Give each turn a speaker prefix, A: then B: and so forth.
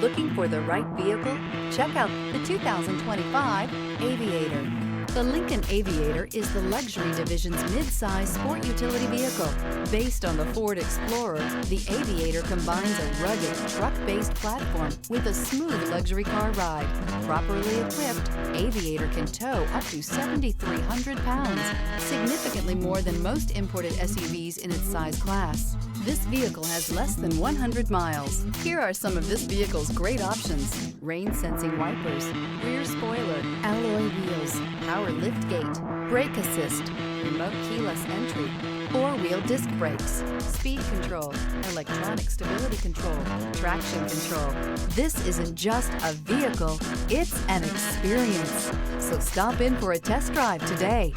A: Looking for the right vehicle? Check out the 2025 Aviator. The Lincoln Aviator is the luxury division's mid-size sport utility vehicle. Based on the Ford Explorer, the Aviator combines a rugged, truck-based platform with a smooth luxury car ride. Properly equipped, Aviator can tow up to 7,300 pounds, significantly more than most imported SUVs in its size class. This vehicle has less than 100 miles. Here are some of this vehicle's great options: rain-sensing wipers, rear spoiler, alloy wheels, power liftgate, brake assist, remote keyless entry, four-wheel disc brakes, speed control, electronic stability control, traction control. This isn't just a vehicle, it's an experience. So stop in for a test drive today.